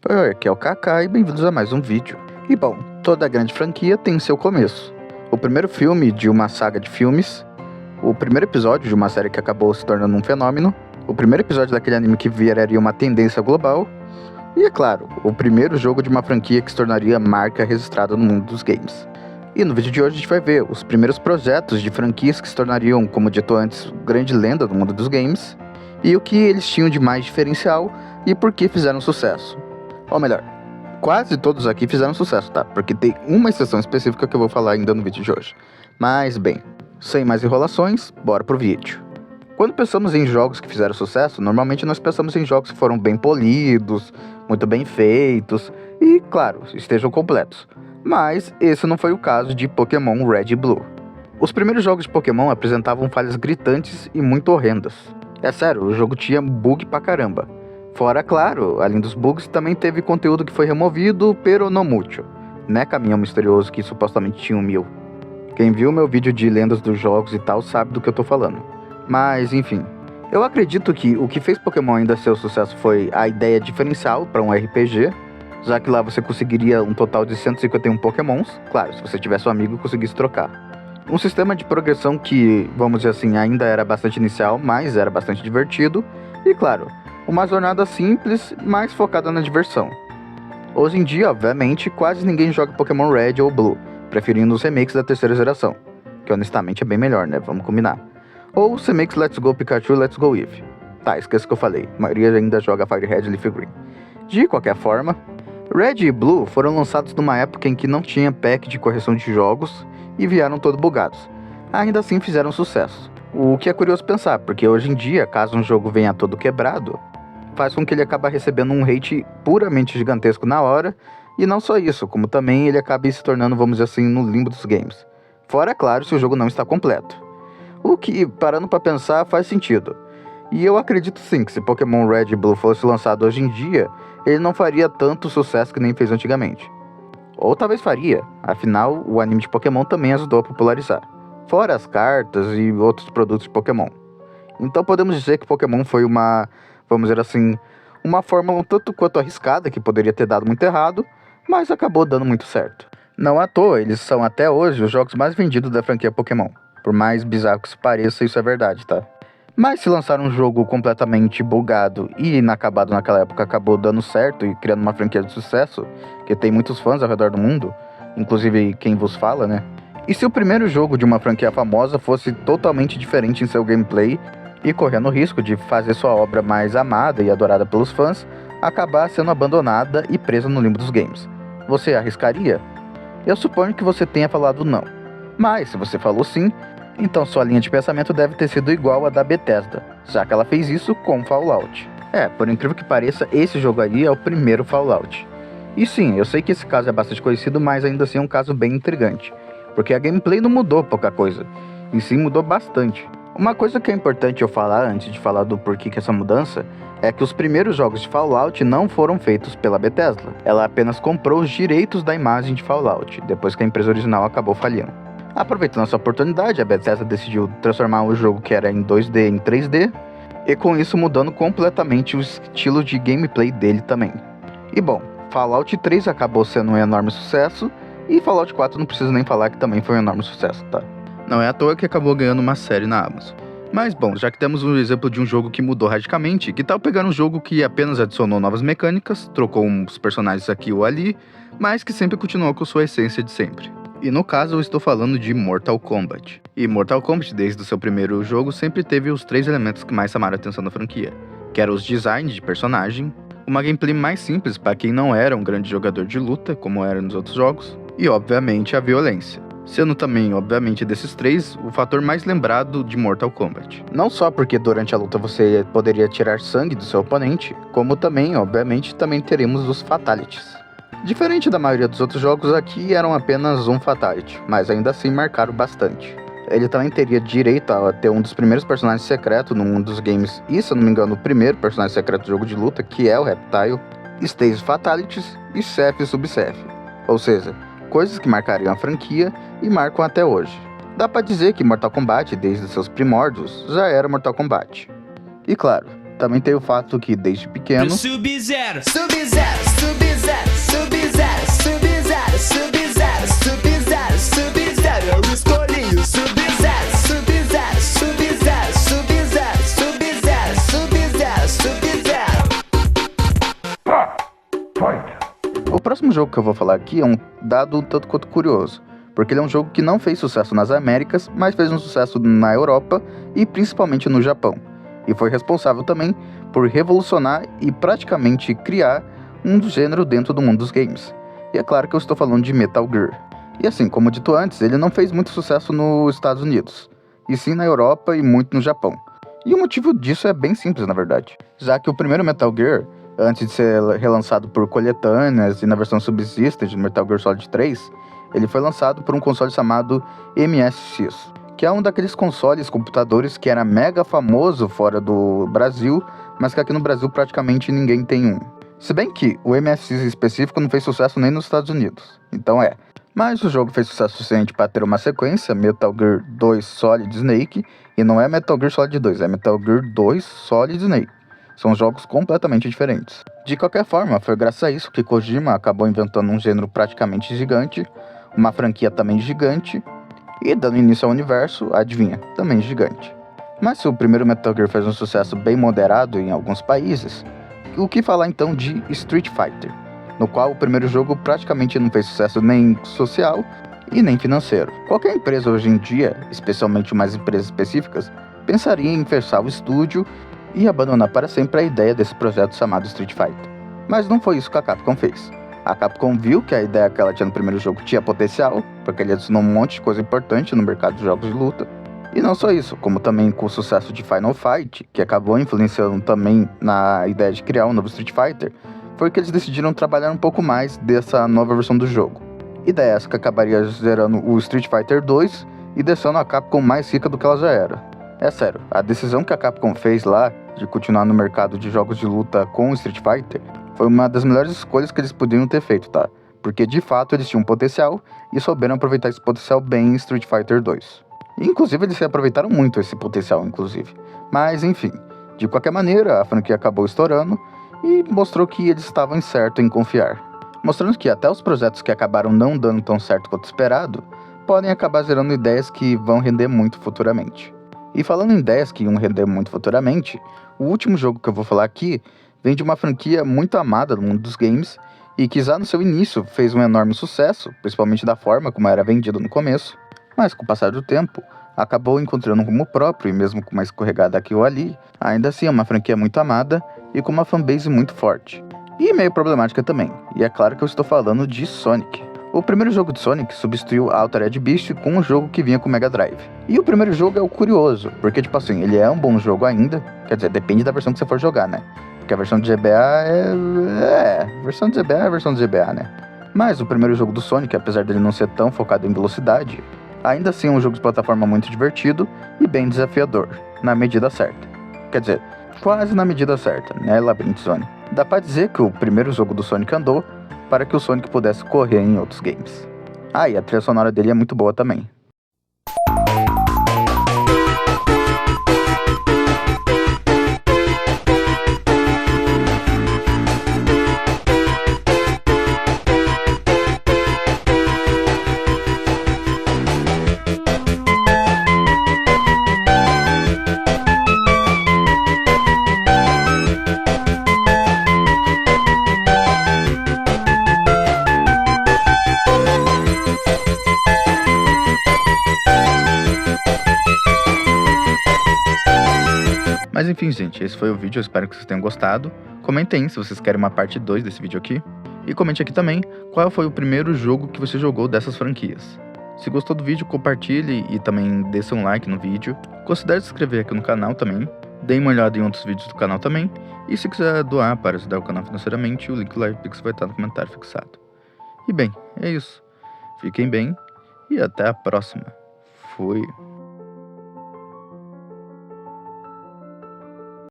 Oi, aqui é o Kaká e bem-vindos a mais um vídeo. E bom, toda grande franquia tem seu começo. O primeiro filme de uma saga de filmes, o primeiro episódio de uma série que acabou se tornando um fenômeno, o primeiro episódio daquele anime que viraria uma tendência global, e é claro, o primeiro jogo de uma franquia que se tornaria marca registrada no mundo dos games. E no vídeo de hoje a gente vai ver os primeiros projetos de franquias que se tornariam, como dito antes, grande lenda do mundo dos games, e o que eles tinham de mais diferencial e por que fizeram sucesso. Ou melhor, quase todos aqui fizeram sucesso, tá? Porque tem uma exceção específica que eu vou falar ainda no vídeo de hoje. Mas bem, sem mais enrolações, bora pro vídeo. Quando pensamos em jogos que fizeram sucesso, normalmente nós pensamos em jogos que foram bem polidos, muito bem feitos e, claro, estejam completos. Mas esse não foi o caso de Pokémon Red e Blue. Os primeiros jogos de Pokémon apresentavam falhas gritantes e muito horrendas. É sério, o jogo tinha bug pra caramba. Fora, claro, além dos bugs, também teve conteúdo que foi removido, pero no mucho, né, caminhão misterioso que supostamente tinha 1000. Quem viu meu vídeo de lendas dos jogos e tal sabe do que eu tô falando. Mas, enfim, eu acredito que o que fez Pokémon ainda ser um sucesso foi a ideia diferencial para um RPG, já que lá você conseguiria um total de 151 Pokémons, claro, se você tivesse um amigo e conseguisse trocar. Um sistema de progressão que, vamos dizer assim, ainda era bastante inicial, mas era bastante divertido, e claro, uma jornada simples, mas focada na diversão. Hoje em dia, obviamente, quase ninguém joga Pokémon Red ou Blue, preferindo os remakes da terceira geração, que honestamente é bem melhor, né? Vamos combinar. Ou os remakes Let's Go Pikachu, Let's Go Eevee. Tá, esquece que eu falei, a maioria ainda joga Fire Red e Leaf Green. De qualquer forma, Red e Blue foram lançados numa época em que não tinha pack de correção de jogos e vieram todo bugados. Ainda assim fizeram sucesso. O que é curioso pensar, porque hoje em dia, caso um jogo venha todo quebrado, faz com que ele acabe recebendo um hate puramente gigantesco na hora, e não só isso, como também ele acabe se tornando, vamos dizer assim, no limbo dos games. Fora, claro, se o jogo não está completo. O que, parando pra pensar, faz sentido. E eu acredito sim que se Pokémon Red e Blue fosse lançado hoje em dia, ele não faria tanto sucesso que nem fez antigamente. Ou talvez faria, afinal, o anime de Pokémon também ajudou a popularizar. Fora as cartas e outros produtos de Pokémon. Então podemos dizer que Pokémon foi uma, vamos dizer assim, uma fórmula um tanto quanto arriscada, que poderia ter dado muito errado, mas acabou dando muito certo. Não à toa, eles são até hoje os jogos mais vendidos da franquia Pokémon. Por mais bizarro que isso pareça, isso é verdade, tá? Mas se lançar um jogo completamente bugado e inacabado naquela época acabou dando certo e criando uma franquia de sucesso, que tem muitos fãs ao redor do mundo, inclusive quem vos fala, né? E se o primeiro jogo de uma franquia famosa fosse totalmente diferente em seu gameplay e correndo o risco de fazer sua obra mais amada e adorada pelos fãs acabar sendo abandonada e presa no limbo dos games? Você arriscaria? Eu suponho que você tenha falado não. Mas se você falou sim, então sua linha de pensamento deve ter sido igual à da Bethesda, já que ela fez isso com Fallout. Por incrível que pareça, esse jogo aí é o primeiro Fallout. E sim, eu sei que esse caso é bastante conhecido, mas ainda assim é um caso bem intrigante, porque a gameplay não mudou pouca coisa, e sim mudou bastante. Uma coisa que é importante eu falar antes de falar do porquê que essa mudança é que os primeiros jogos de Fallout não foram feitos pela Bethesda. Ela apenas comprou os direitos da imagem de Fallout, depois que a empresa original acabou falhando. Aproveitando essa oportunidade, a Bethesda decidiu transformar o jogo que era em 2D em 3D, e com isso mudando completamente o estilo de gameplay dele também. E bom, Fallout 3 acabou sendo um enorme sucesso, e Fallout 4 não preciso nem falar que também foi um enorme sucesso, tá? Não é à toa que acabou ganhando uma série na Amazon. Mas bom, já que temos um exemplo de um jogo que mudou radicalmente, que tal pegar um jogo que apenas adicionou novas mecânicas, trocou uns personagens aqui ou ali, mas que sempre continuou com sua essência de sempre? E no caso eu estou falando de Mortal Kombat. E Mortal Kombat, desde o seu primeiro jogo, sempre teve os 3 elementos que mais chamaram a atenção da franquia, que eram os designs de personagem, uma gameplay mais simples para quem não era um grande jogador de luta, como era nos outros jogos, e obviamente a violência. Sendo também, obviamente, desses 3, o fator mais lembrado de Mortal Kombat. Não só porque durante a luta você poderia tirar sangue do seu oponente, como também, obviamente, também teremos os Fatalities. Diferente da maioria dos outros jogos, aqui eram apenas um Fatality, mas ainda assim marcaram bastante. Ele também teria direito a ter um dos primeiros personagens secretos no mundo dos games, e se eu não me engano, o primeiro personagem secreto do jogo de luta, que é o Reptile, Stage Fatalities e Chef e Sub-Chef. Ou seja, coisas que marcariam a franquia e marcam até hoje. Dá pra dizer que Mortal Kombat, desde seus primórdios, já era Mortal Kombat. E claro, também tem o fato que desde pequeno... Sub-Zero, Sub-Zero, Sub-Zero. Fight. O próximo jogo que eu vou falar aqui é um dado um tanto quanto curioso, porque ele é um jogo que não fez sucesso nas Américas, mas fez um sucesso na Europa e principalmente no Japão, e foi responsável também por revolucionar e praticamente criar um gênero dentro do mundo dos games. E é claro que eu estou falando de Metal Gear. E assim, como dito antes, ele não fez muito sucesso nos Estados Unidos, e sim na Europa e muito no Japão. E o motivo disso é bem simples, na verdade, já que o primeiro Metal Gear, antes de ser relançado por coletâneas e na versão Subsistence de Metal Gear Solid 3, ele foi lançado por um console chamado MSX, que é um daqueles consoles computadores que era mega famoso fora do Brasil, mas que aqui no Brasil praticamente ninguém tem um. Se bem que o MSX em específico não fez sucesso nem nos Estados Unidos, então Mas o jogo fez sucesso suficiente para ter uma sequência, Metal Gear 2 Solid Snake, e não é Metal Gear Solid 2, é Metal Gear 2 Solid Snake. São jogos completamente diferentes. De qualquer forma, foi graças a isso que Kojima acabou inventando um gênero praticamente gigante, uma franquia também gigante, e dando início ao universo, adivinha, também gigante. Mas se o primeiro Metal Gear fez um sucesso bem moderado em alguns países, o que falar então de Street Fighter, no qual o primeiro jogo praticamente não fez sucesso nem social e nem financeiro. Qualquer empresa hoje em dia, especialmente umas empresas específicas, pensaria em fechar o estúdio e abandonar para sempre a ideia desse projeto chamado Street Fighter. Mas não foi isso que a Capcom fez. A Capcom viu que a ideia que ela tinha no primeiro jogo tinha potencial, porque ele adicionou um monte de coisa importante no mercado de jogos de luta. E não só isso, como também com o sucesso de Final Fight, que acabou influenciando também na ideia de criar um novo Street Fighter, foi que eles decidiram trabalhar um pouco mais dessa nova versão do jogo. Ideia essa que acabaria gerando o Street Fighter 2 e deixando a Capcom mais rica do que ela já era. É sério, a decisão que a Capcom fez lá de continuar no mercado de jogos de luta com o Street Fighter foi uma das melhores escolhas que eles poderiam ter feito, tá? Porque de fato eles tinham potencial e souberam aproveitar esse potencial bem em Street Fighter 2. E, inclusive eles se aproveitaram muito esse potencial, inclusive. Mas enfim, de qualquer maneira a franquia acabou estourando e mostrou que eles estavam certo em confiar. Mostrando que até os projetos que acabaram não dando tão certo quanto esperado, podem acabar gerando ideias que vão render muito futuramente. E falando em ideias que iam render muito futuramente, o último jogo que eu vou falar aqui vem de uma franquia muito amada no mundo dos games e que já no seu início fez um enorme sucesso, principalmente da forma como era vendido no começo, mas com o passar do tempo acabou encontrando um rumo próprio e mesmo com uma escorregada aqui ou ali, ainda assim é uma franquia muito amada e com uma fanbase muito forte. E meio problemática também, e é claro que eu estou falando de Sonic. O primeiro jogo de Sonic substituiu Altered Beast com um jogo que vinha com Mega Drive. E o primeiro jogo é o curioso, porque tipo assim, ele é um bom jogo ainda, quer dizer, depende da versão que você for jogar, né? Porque a versão de GBA versão de GBA é a versão de GBA, né? Mas o primeiro jogo do Sonic, apesar dele não ser tão focado em velocidade, ainda assim é um jogo de plataforma muito divertido e bem desafiador, na medida certa. Quer dizer, quase na medida certa, né, Labyrinth Zone? Dá pra dizer que o primeiro jogo do Sonic andou para que o Sonic pudesse correr em outros games. Ah, e a trilha sonora dele é muito boa também. Mas enfim, gente, esse foi o vídeo, eu espero que vocês tenham gostado. Comentem aí se vocês querem uma parte 2 desse vídeo aqui. E comente aqui também qual foi o primeiro jogo que você jogou dessas franquias. Se gostou do vídeo, compartilhe e também dê seu like no vídeo. Considere se inscrever aqui no canal também. Dê uma olhada em outros vídeos do canal também. E se quiser doar para ajudar o canal financeiramente, o link do LivePix vai estar no comentário fixado. E bem, é isso. Fiquem bem e até a próxima. Fui.